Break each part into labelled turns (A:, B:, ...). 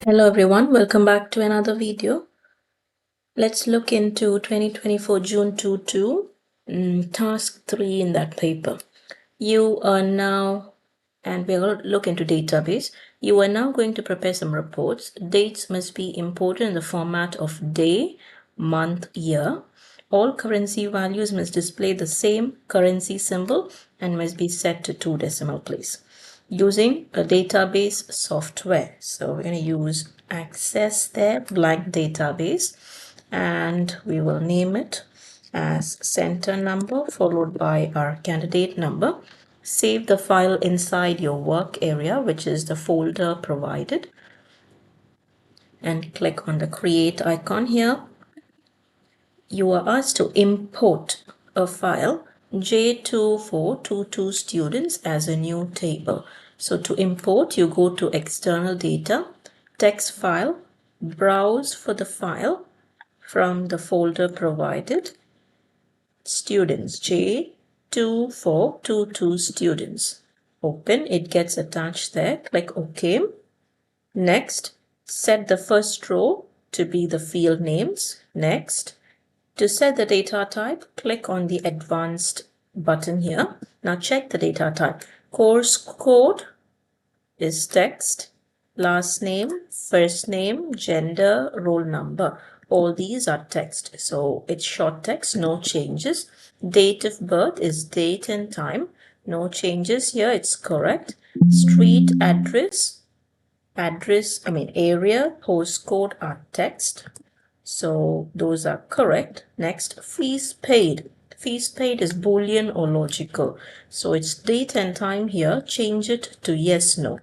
A: Hello everyone, welcome back to another video. Let's look into 2024 June 22, task 3 in that paper. You are now, and we're going to look into database. You are now going to prepare some reports. Dates must be imported in the format of day, month, year. All currency values must display the same currency symbol and must be set to 2 decimal place using a database software. So we're going to use Igcse there, blank database, and we will name it as center number followed by our candidate number. Save the file inside your work area, which is the folder provided, and click on the create icon here. You are asked to import a file J2422 students as a new table. So to import, you go to external data, text file, browse for the file from the folder provided, students, J2422 students. Open, it gets attached there, click OK. Next, set the first row to be the field names. Next, to set the data type, click on the advanced button here. Now check the data type. Course code is text, last name, first name, gender, roll number. All these are text. So it's short text, no changes. Date of birth is date and time. No changes here, it's correct. Street address, area, postcode are text. So those are correct. Next, fees paid. Fees paid is Boolean or logical. So it's date and time here. Change it to yes, no.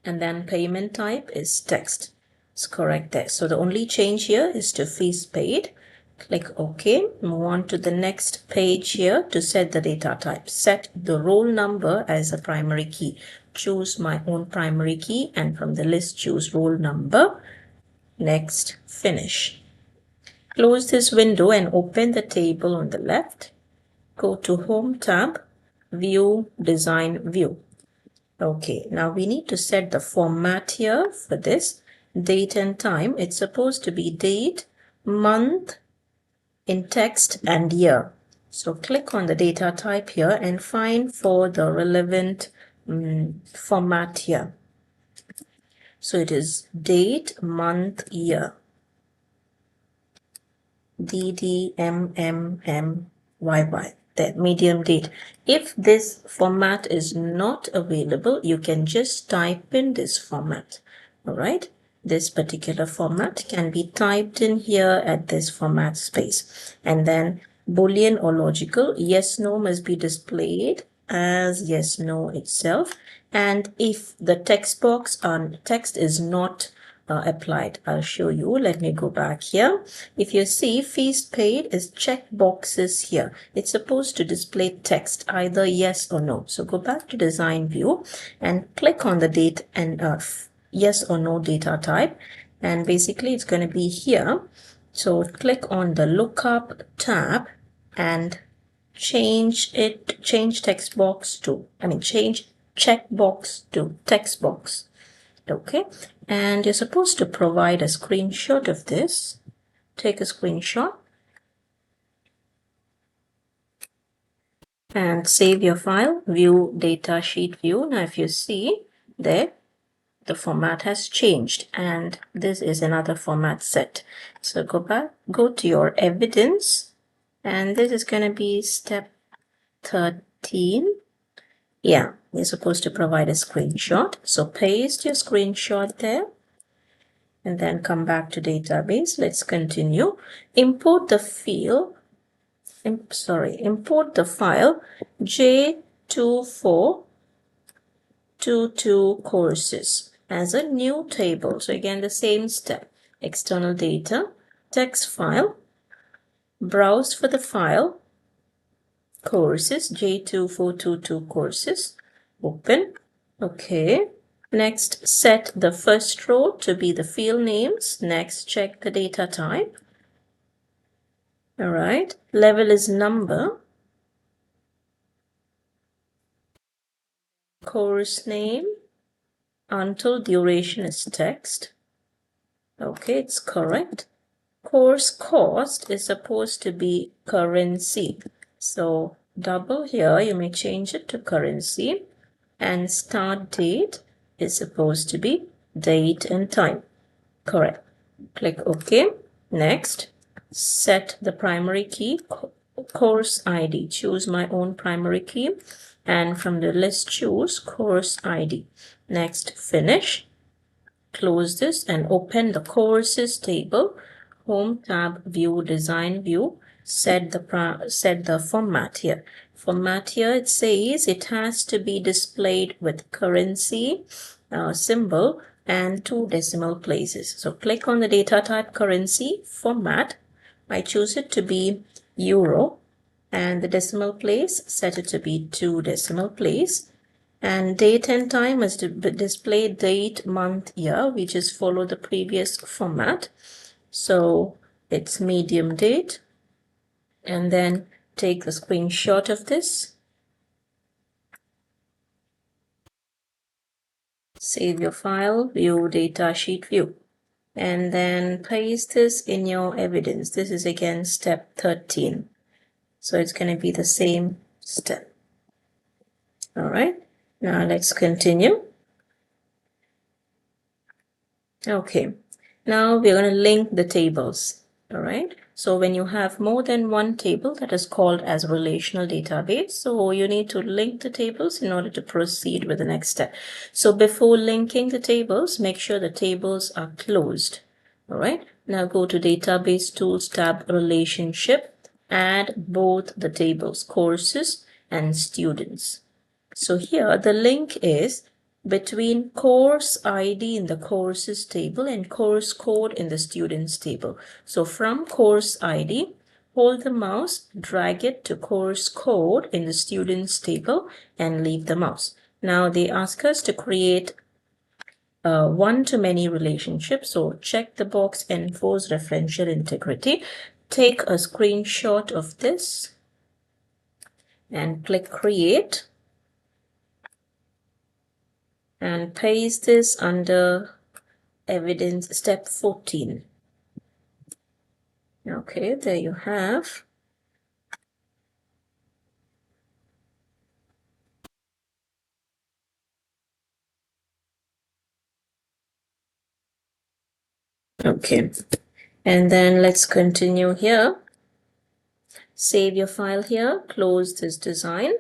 A: And then payment type is text. It's correct there. So the only change here is to fees paid. Click OK. Move on to the next page here to set the data type. Set the roll number as a primary key. Choose my own primary key and from the list choose roll number. Next, finish. Close this window and open the table on the left. Go to Home tab, View, Design View. Okay, now we need to set the format here for this. Date and time. It's supposed to be date, month in text and year. So click on the data type here and find for the relevant format here. So it is date, month, year. DDMMMYY, that medium date. If this format is not available, you can just type in this format. All right, this particular format can be typed in here at this format space, and then Boolean or logical, yes no must be displayed as yes no itself. And if the text box on text is not applied, I'll show you. Let me go back here. If you see, fees paid is check boxes here. It's supposed to display text, either yes or no. So go back to design view and click on the date and yes or no data type, and basically it's going to be here. So click on the lookup tab and change text box to, change checkbox to text box. Okay, and you're supposed to provide a screenshot of this. Take a screenshot and save your file. View data sheet view. Now if you see there, the format has changed and this is another format set. So go back, go to your evidence, and this is going to be step 13. Yeah, you're supposed to provide a screenshot. So paste your screenshot there and then come back to database. Let's continue. Import the file J2422 courses as a new table. So again, the same step. External data, text file, browse for the file, courses, J2422 courses, open. Okay. Next, set the first row to be the field names. Next, check the data type. All right, level is number, course name, until duration is text. Okay, it's correct. Course cost is supposed to be currency. So double here, you may change it to currency. And start date is supposed to be date and time. Correct. Click OK. Next, set the primary key, course ID. Choose my own primary key, and from the list choose course ID. Next, finish. Close this and open the courses table. Home tab, view, design view. Set the format here. Format here, it says it has to be displayed with currency symbol and 2 decimal places. So click on the data type currency format. I choose it to be euro, and the decimal place, set it to be 2 decimal place. And date and time is to display date, month, year. We just follow the previous format. So it's medium date. And then take a screenshot of this. Save your file, view data sheet view. And then paste this in your evidence. This is again step 13. So it's going to be the same step. All right. Now let's continue. Okay. Now we're going to link the tables. All right. So when you have more than one table, that is called as a relational database. So you need to link the tables in order to proceed with the next step. So before linking the tables, make sure the tables are closed. All right. Now go to Database Tools tab, Relationship. Add both the tables, courses and students. So here the link is between course ID in the courses table and course code in the students table. So from course ID, hold the mouse, drag it to course code in the students table and leave the mouse. Now they ask us to create a one-to-many relationship. So check the box, enforce referential integrity. Take a screenshot of this and click create. And paste this under evidence step 14. Okay, there you have. Okay, and then let's continue here. Save your file here, close this design.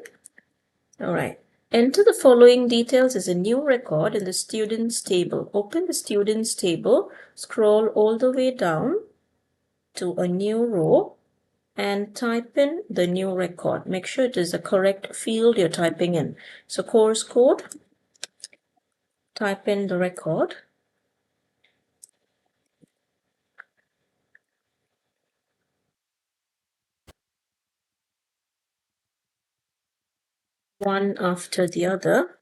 A: All right. Enter the following details as a new record in the students table. Open the students table, scroll all the way down to a new row and type in the new record. Make sure it is the correct field you're typing in. So course code, type in the record. One after the other.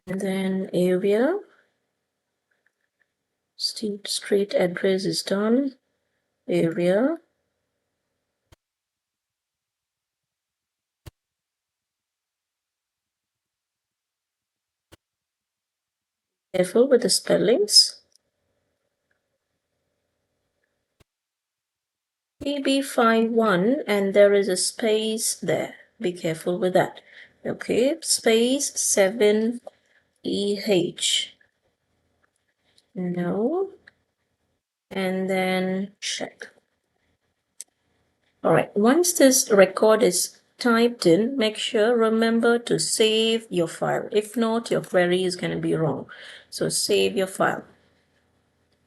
A: And then area, street address is done. Area. Careful with the spellings. PB51 and there is a space there. Be careful with that. Okay, space 7EH. No. And then check. All right, once this record is typed in, make sure, remember to save your file. If not, your query is going to be wrong. So save your file.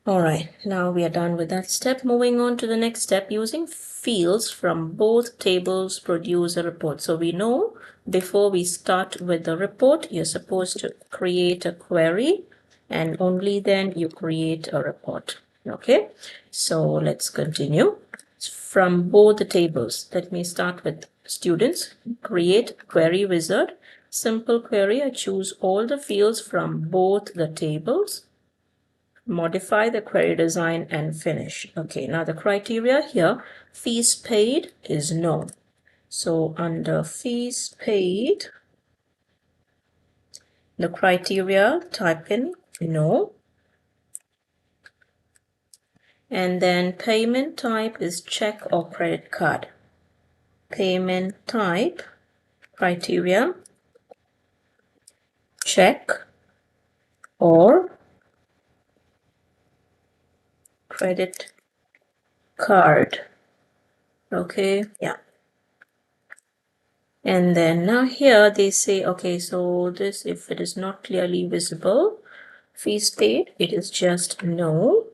A: All right, now we are done with that step. Moving on to the next step, using fields from both tables produce a report. So we know before we start with the report, you're supposed to create a query and only then you create a report. Okay, so let's continue. From both the tables, let me start with students. Create query wizard. Simple query, I choose all the fields from both the tables. Modify the query design and finish. Okay, now the criteria here, fees paid is no. So under fees paid, the criteria, type in no. And then payment type is check or credit card. Payment type, criteria, check or credit card. Okay, yeah. And then now here they say, okay, so this, if it is not clearly visible, fees paid, it is just no.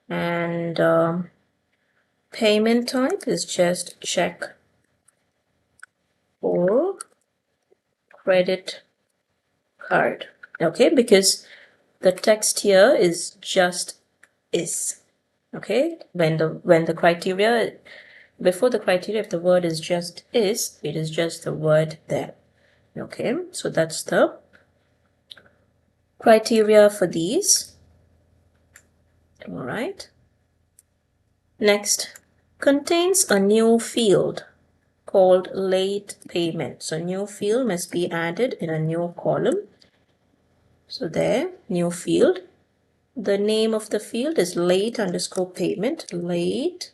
A: And payment type is just check or credit card. Okay, because the text here is just is. Okay, when the criteria, before the criteria, if the word is just is, it is just the word there. Okay, so that's the criteria for these. All right. Next, contains a new field called late payment. So new field must be added in a new column. So there, new field. The name of the field is late underscore payment, late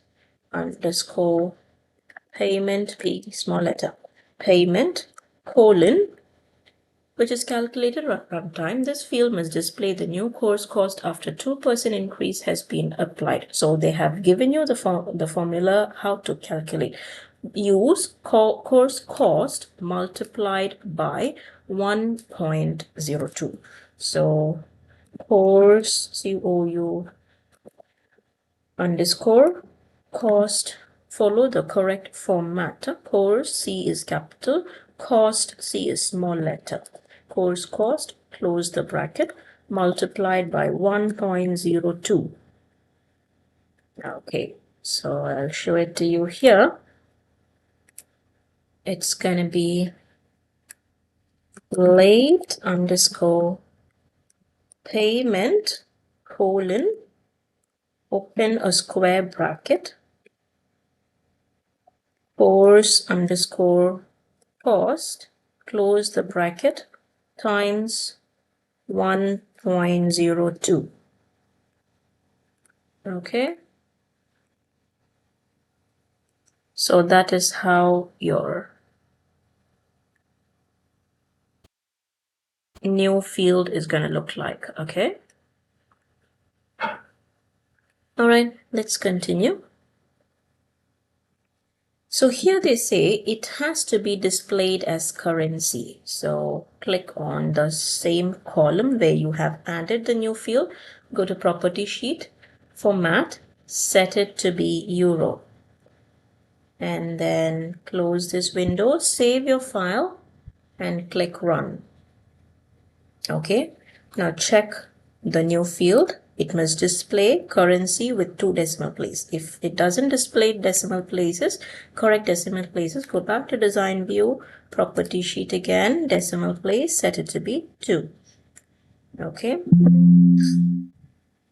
A: underscore payment, P small letter, payment, colon, which is calculated at runtime. This field must display the new course cost after 2% increase has been applied. So they have given you the formula how to calculate. Use course cost multiplied by 1.02. So course COU underscore cost, follow the correct format. Course C is capital, cost C is small letter. Course cost, close the bracket, multiplied by 1.02. Okay, so I'll show it to you here. It's gonna be late underscore payment colon, open a square bracket, course underscore cost, close the bracket, times 1.02. Okay, so that is how your new field is going to look like. Okay, all right, let's continue. So here they say it has to be displayed as currency. So click on the same column where you have added the new field, go to property sheet, format, set it to be euro. And then close this window, save your file and click run. Okay, now check the new field. It must display currency with 2 decimal places. If it doesn't display decimal places, correct decimal places, go back to design view, property sheet again, decimal place, set it to be 2. Okay.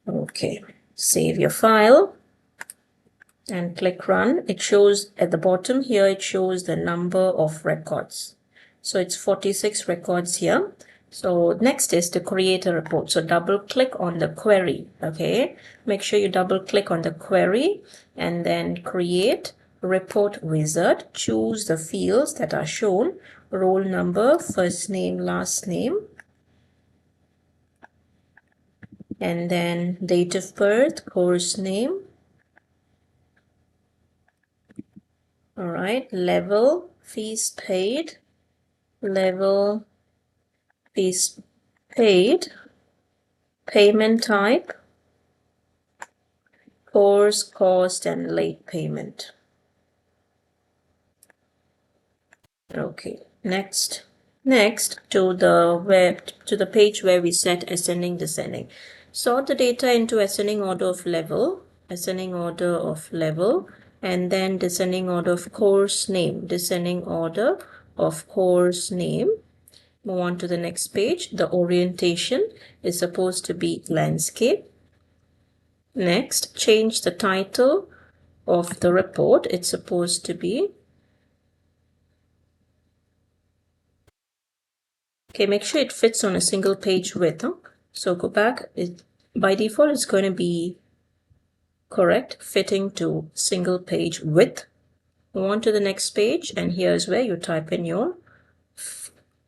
A: Okay, save your file and click run. It shows at the bottom here, it shows the number of records. So it's 46 records here. So next is to create a report. So double click on the query. Okay, make sure you double click on the query and then create report wizard. Choose the fields that are shown, roll number, first name, last name, and then date of birth, course name. All right, level, fees paid, level, fees paid, payment type, course cost, and late payment. Okay, next to the page where we set ascending descending. Sort the data into ascending order of level, and then descending order of course name, Move on to the next page. The orientation is supposed to be landscape. Next, change the title of the report. It's supposed to be, okay, make sure it fits on a single page width. So go back. By default, it's going to be correct, fitting to single page width. Move on to the next page, and here's where you type in your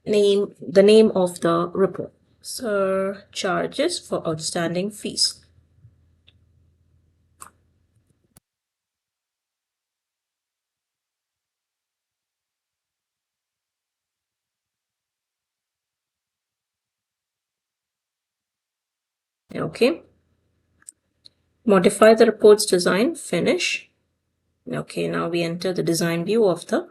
A: name, the name of the report. Sir, charges for outstanding fees. Okay. Modify the report's design, finish. Okay, now we enter the design view of the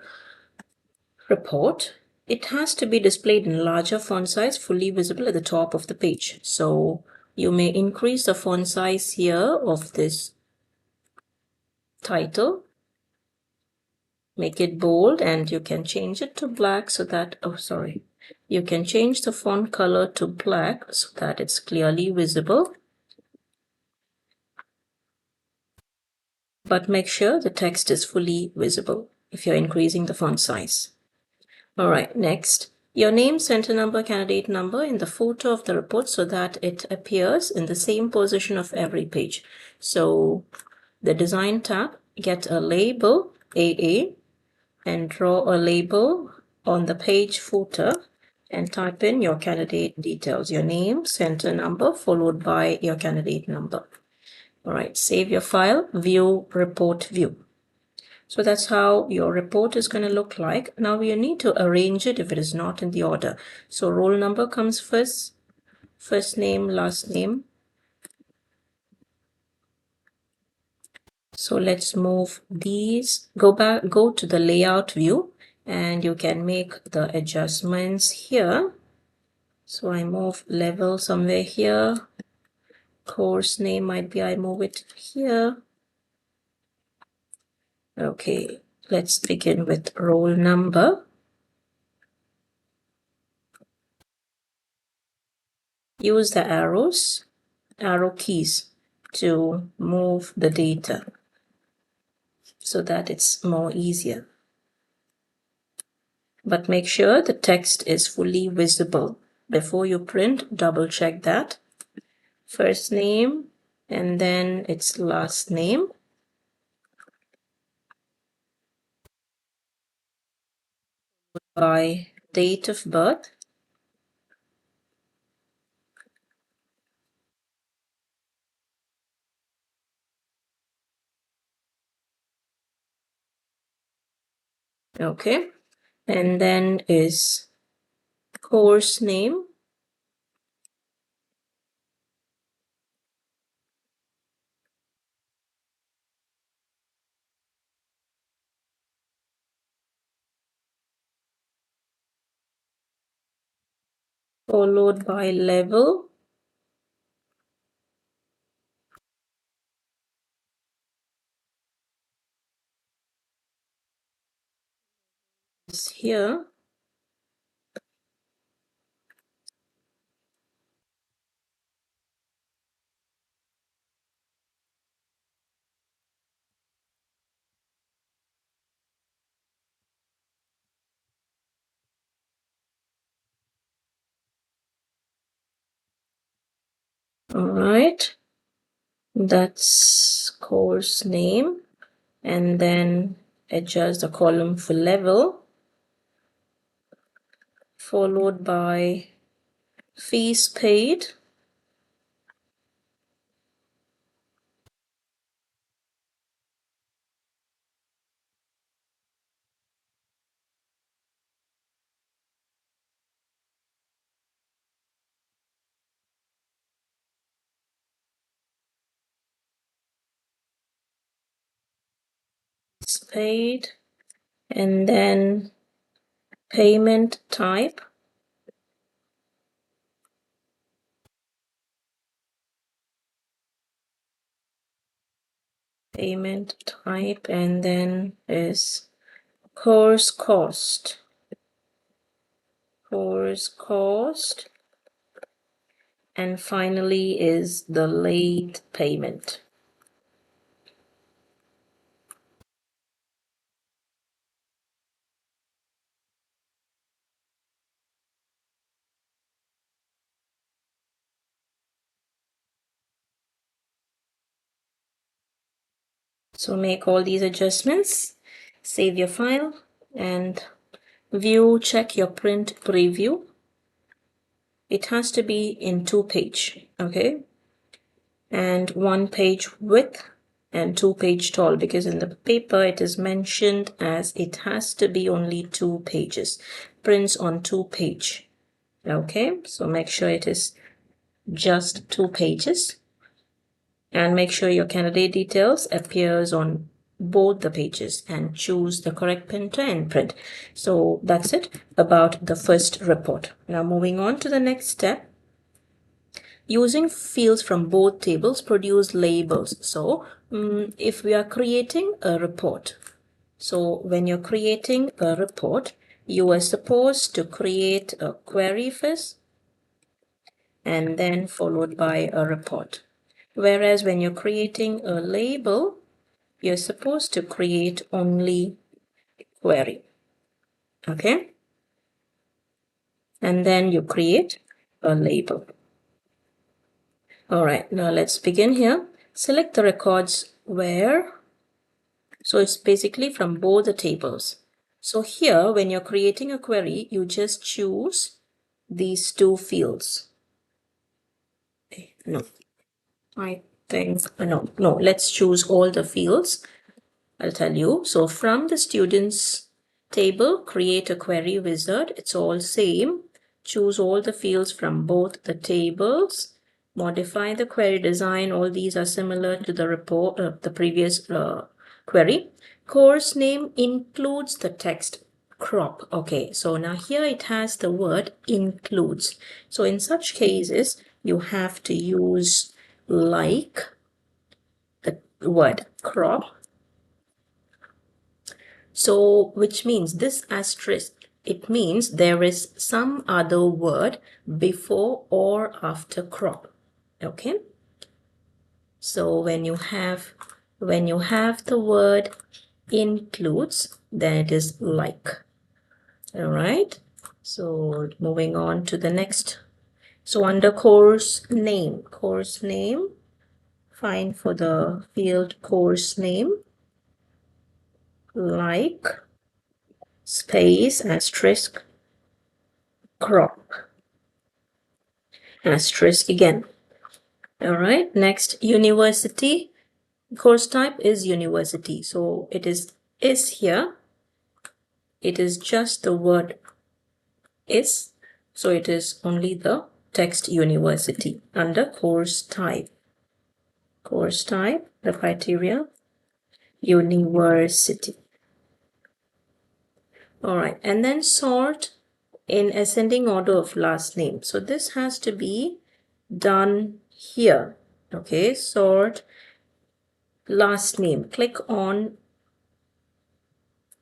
A: report. It has to be displayed in larger font size, fully visible at the top of the page. So you may increase the font size here of this title, make it bold, and you can change it to black so that, you can change the font color to black so that it's clearly visible. But make sure the text is fully visible if you're increasing the font size. All right, next, your name, center number, candidate number in the footer of the report so that it appears in the same position of every page. So the design tab, get a label AA and draw a label on the page footer and type in your candidate details, your name, center number, followed by your candidate number. All right, save your file, view, report, view. So that's how your report is going to look like. Now you need to arrange it if it is not in the order. So roll number comes first, first name, last name. So let's move these, go to the layout view, and you can make the adjustments here. So I move level somewhere here. Course name might be, I move it here. Okay, let's begin with roll number. Use the arrow keys to move the data so that it's more easier. But make sure the text is fully visible. Before you print, double check that. First name and then its last name. By date of birth. Okay. And then is course name. Followed by level. Is here. All right. That's course name. And then adjust the column for level. Followed by fees paid. It's paid. And then payment type. payment type, and then is course cost. Course cost. And finally is the late payment. So make all these adjustments, save your file, and view, check your print preview. It has to be in 2-page, okay? And 1-page width and 2-page tall, because in the paper it is mentioned as it has to be only 2 pages. Prints on 2-page. Okay, so make sure it is just 2 pages. And make sure your candidate details appears on both the pages and choose the correct printer and print. So that's it about the first report. Now moving on to the next step. Using fields from both tables, produce labels. So if we are creating a report, so when you're creating a report, you are supposed to create a query first and then followed by a report. Whereas when you're creating a label, you're supposed to create only query. Okay? And then you create a label. All right, now let's begin here. Select the records where, so it's basically from both the tables. So here, when you're creating a query, you just choose these 2 fields. No, I think, no, let's choose all the fields. I'll tell you. So from the students table, create a query wizard. It's all same. Choose all the fields from both the tables. Modify the query design. All these are similar to the report, the previous query. Course name includes the text crop. Okay, so now here it has the word includes. So in such cases, you have to use like the word crop. So, which means this asterisk, it means there is some other word before or after crop. Okay. So when you have the word includes, then it is like. All right. So moving on to the next. So under course name, find for the field course name, like, space, asterisk, crop, asterisk again. All right, next, university. Course type is university. So it is here. It is just the word is. So it is only the text university under course type. Course type, the criteria, university. All right, and then sort in ascending order of last name. So this has to be done here. Okay, sort last name. Click on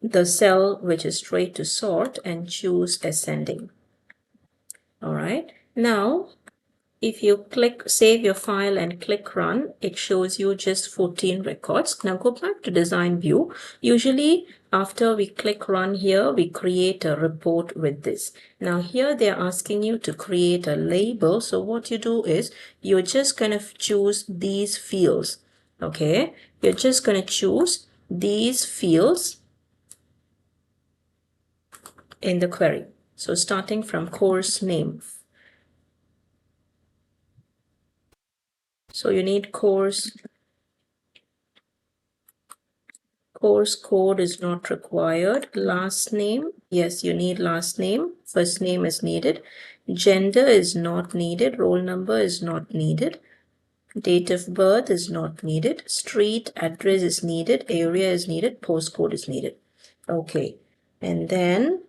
A: the cell which is straight to sort and choose ascending. All right, now if you click save your file and click run, it shows you just 14 records. Now go back to design view. Usually after we click run here, we create a report with this. Now here they're asking you to create a label. So what you do is you're just going to choose these fields. Okay, you're just going to choose these fields in the query. So starting from course name. So you need course code is not required. Last name, yes, you need last name. First name is needed. Gender is not needed. Roll number is not needed. Date of birth is not needed. Street address is needed. Area is needed. Postcode is needed. Okay, and then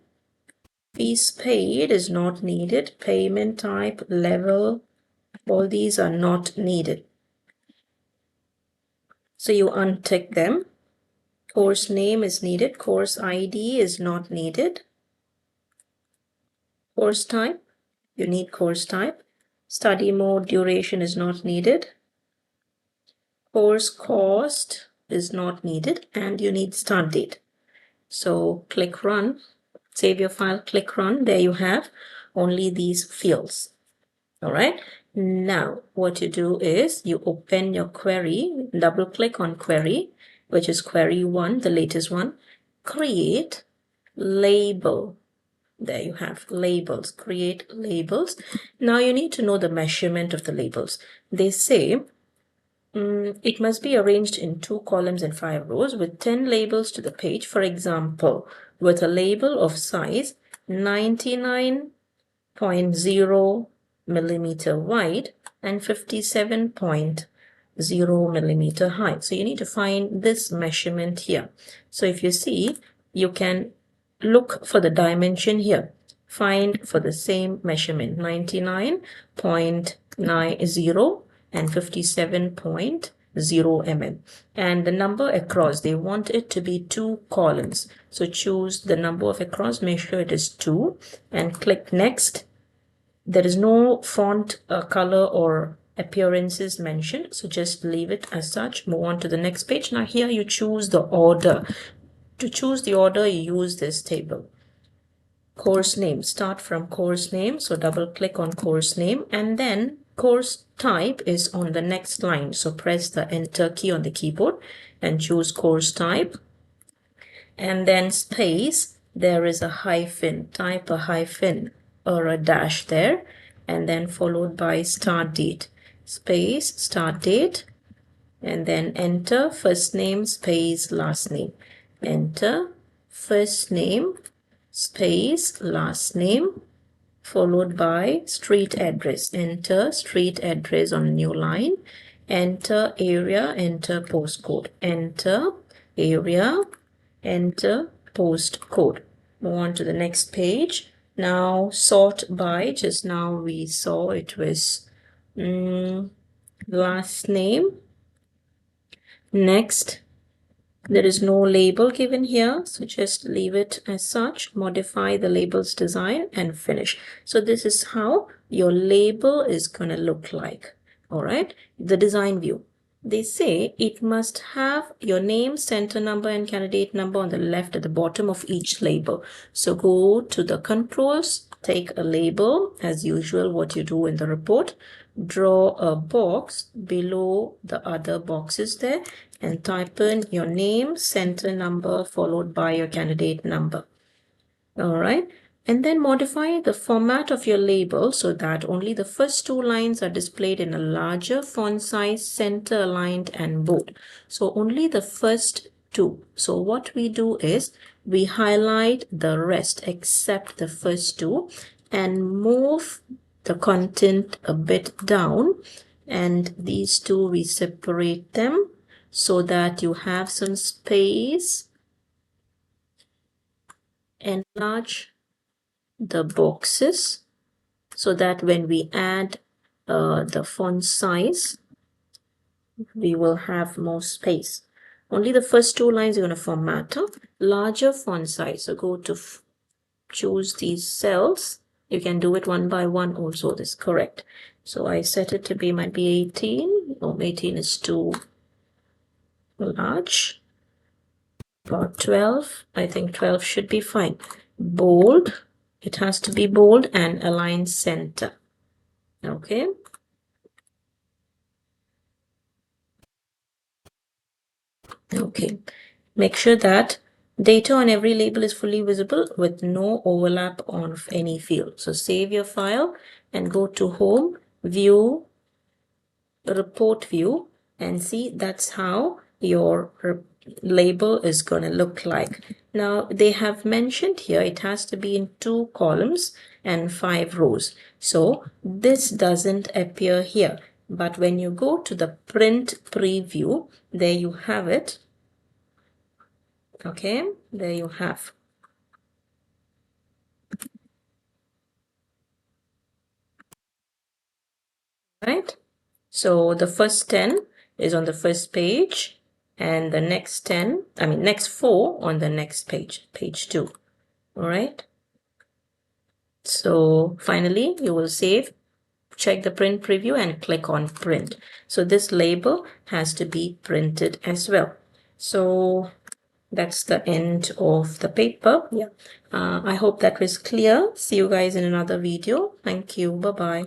A: fees paid is not needed. Payment type, level, all these are not needed. So you untick them. Course name is needed. Course ID is not needed. Course type, you need course type. Study mode, duration is not needed. Course cost is not needed, and you need start date. So click run, save your file, click run. There you have only these fields. All right. Now what you do is you open your query, double click on query, which is query 1, the latest one. Create label. There you have labels. Create labels. Now you need to know the measurement of the labels. They say it must be arranged in 2 columns and 5 rows with 10 labels to the page. For example, with a label of size 99.0 millimeter wide and 57.0 millimeter high. So you need to find this measurement here. So if you see, you can look for the dimension here. Find for the same measurement 99.90 and 57.0 mm. And the number across, they want it to be 2 columns. So choose the number of across, make sure it is 2 and click next. There is no font color or appearances mentioned, so just leave it as such. Move on to the next page. Now here you choose the order. To choose the order, you use this table. Course name, start from course name. So double click on course name, and then course type is on the next line. So press the enter key on the keyboard and choose course type. And then space, there is a hyphen, type a hyphen or a dash there, and then followed by start date. Space, start date, and then enter first name, space, last name. Enter first name, space, last name, followed by street address. Enter street address on a new line. Enter area, enter postcode. Enter area, enter postcode. Move on to the next page. Now sort by, just now we saw it was last name. Next, there is no label given here, so just leave it as such. Modify the label's design and finish. So this is how your label is going to look like. All right, the design view. They say it must have your name, center number, and candidate number on the left at the bottom of each label. So go to the controls, take a label as usual, what you do in the report. Draw a box below the other boxes there and type in your name, center number, followed by your candidate number. All right. And then modify the format of your label so that only the first 2 lines are displayed in a larger font size, center aligned and bold. So only the first 2. So what we do is we highlight the rest except the first 2 and move the content a bit down, and these 2 we separate them so that you have some space. Enlarge the boxes so that when we add the font size, we will have more space. Only the first 2 lines are going to format larger font size. So go to choose these cells. You can do it one by one also. This is correct. So I set it to be, might be 18. No, 18 is too large. About 12. I think 12 should be fine. Bold. It has to be bold and align center. Okay. Okay. Make sure that data on every label is fully visible with no overlap on any field. So save your file and go to Home, View, Report View, and see that's how your label is going to look like. Now they have mentioned here it has to be in 2 columns and 5 rows. So this doesn't appear here. But when you go to the print preview, there you have it. Okay, there you have. Right? So the first 10 is on the first page. and the next next 4 on the next page, page 2. All right. So finally, you will save, check the print preview and click on print. So this label has to be printed as well. So that's the end of the paper. Yeah. I hope that was clear. See you guys in another video. Thank you. Bye-bye.